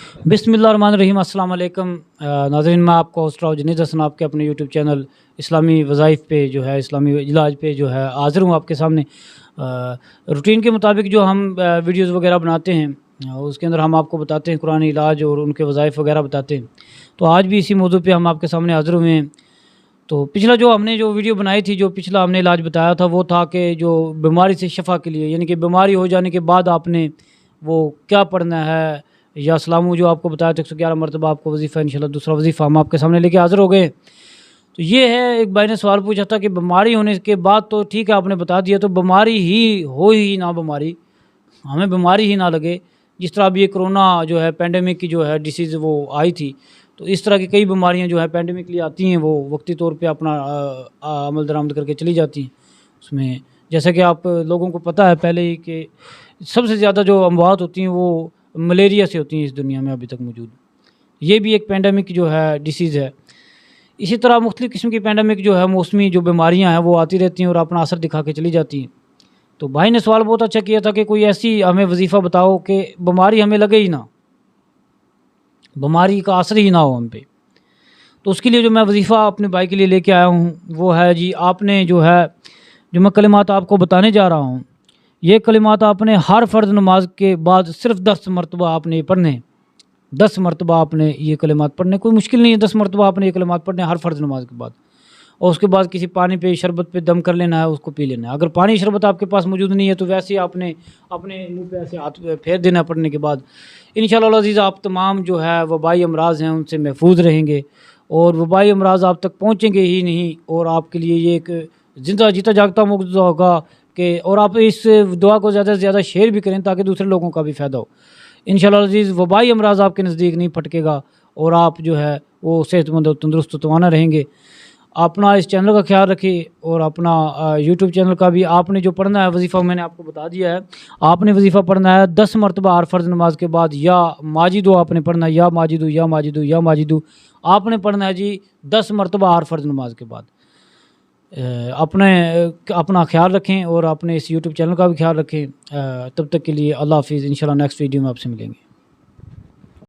बिस्मिल्लाहिर्रहमानिर्रहीम। अस्सलाम वालेकुम नाज़रीन, मैं आपका होस्ट रहा हूँ जुनैद हसन, आपके अपने यूट्यूब चैनल इस्लामी वज़ाइफ़ पे जो है, इस्लामी इलाज पे जो है हाज़िर हूँ आपके सामने। रूटीन के मुताबिक जो हम वीडियोज़ वगैरह बनाते हैं, उसके अंदर हम आपको बताते हैं कुरानी इलाज और उनके वज़ाइफ़ वगैरह बताते हैं। तो आज भी इसी मौजू पे हम आपके सामने हाज़िर हुए हैं। तो पिछला जो हमने जो वीडियो बनाई थी, जो पिछला हमने इलाज बताया था, वो था कि जो बीमारी से शफ़ा के लिए, यानी कि बीमारी हो जाने के बाद आपने वो क्या पढ़ना है, या सलामू जो आपको बताया था 111 मरतबा आपको वज़ीफ़ा, इंशाल्लाह दूसरा वज़ीफ़ा हम आपके सामने लेके हाज़िर हो गए। तो ये है, एक भाई ने सवाल पूछा था कि बीमारी होने के बाद तो ठीक है आपने बता दिया, तो बीमारी ही हो ही ना, बीमारी हमें बीमारी ही ना लगे, जिस तरह अभी ये कोरोना जो है पैंडेमिक की जो है डिसीज़ वो आई थी, तो इस तरह की कई बीमारियां जो है पैंडेमिक के लिए आती हैं, वो वक्ती तौर पे अपना अमल दरामद करके चली जाती हैं। उसमें जैसा कि आप लोगों को पता है पहले ही कि सबसे ज़्यादा जो अमवात होती हैं वो मलेरिया से होती हैं इस दुनिया में अभी तक मौजूद। ये भी एक पैंडेमिक जो है डिसीज़ है। इसी तरह मुख्तलिफ़ किस्म की पैंडेमिक जो है मौसमी जो बीमारियाँ हैं वो आती रहती हैं और अपना असर दिखा के चली जाती हैं। तो भाई ने सवाल बहुत अच्छा किया था कि कोई ऐसी हमें वजीफ़ा बताओ कि बीमारी हमें लगे ही ना, बीमारी का असर ही ना हो हम पे। तो उसके लिए जो मैं वजीफ़ा अपने भाई के लिए लेके आया हूँ वो है जी, आपने जो है, जो मैं कलिमात आपको बताने जा रहा हूँ, ये कलिमात आपने हर फ़र्ज़ नमाज के बाद सिर्फ 10 मरतबा आपने पढ़ने, 10 मरतबा आपने ये कलिमात पढ़ने। कोई मुश्किल नहीं है, 10 मरतबा आपने ये कलिमात पढ़ने हर फ़र्ज़ नमाज के बाद। और उसके बाद किसी पानी पे, शरबत पे दम कर लेना है, उसको पी लेना है। अगर पानी शरबत आपके पास मौजूद नहीं है तो वैसे ही आपने अपने मुंह पे ऐसे हाथ फेर देना है पढ़ने के बाद। इंशाअल्लाह अज़ीज़ आप तमाम जो है वबाई अमराज़ हैं उनसे महफूज रहेंगे, और वबाई अमराज़ आप तक पहुँचेंगे ही नहीं, और आपके लिए ये एक ज़िंदा जीता जागता मुआवज़ा होगा कि, और आप इस दुआ को ज़्यादा से ज़्यादा शेयर भी करें ताकि दूसरे लोगों का भी फ़ायदा हो। इंशाअल्लाह अज़ीज़ वबाई अमराज़ आपके नज़दीक नहीं फटकेगा, और आप जो है वो सेहतमंद और तंदुरुस्त तवाना रहेंगे। अपना इस चैनल का ख्याल रखिए, और अपना यूट्यूब चैनल का भी। आपने जो पढ़ना है वजीफ़ा मैंने आपको बता दिया है। आपने वजीफ़ा पढ़ना है 10 मरतबा हर फ़र्ज़ नमाज के बाद, या माजिदो आपने पढ़ना है, या माजिदो या माजिदो या माजिदो आपने पढ़ना है जी 10 मरतबा हर फ़र्ज़ नमाज के बाद। अपना ख्याल रखें और अपने इस यूट्यूब चैनल का भी ख्याल रखें। तब तक के लिए अल्लाह हाफ़िज़। इंशाल्लाह नेक्स्ट वीडियो में आपसे मिलेंगे।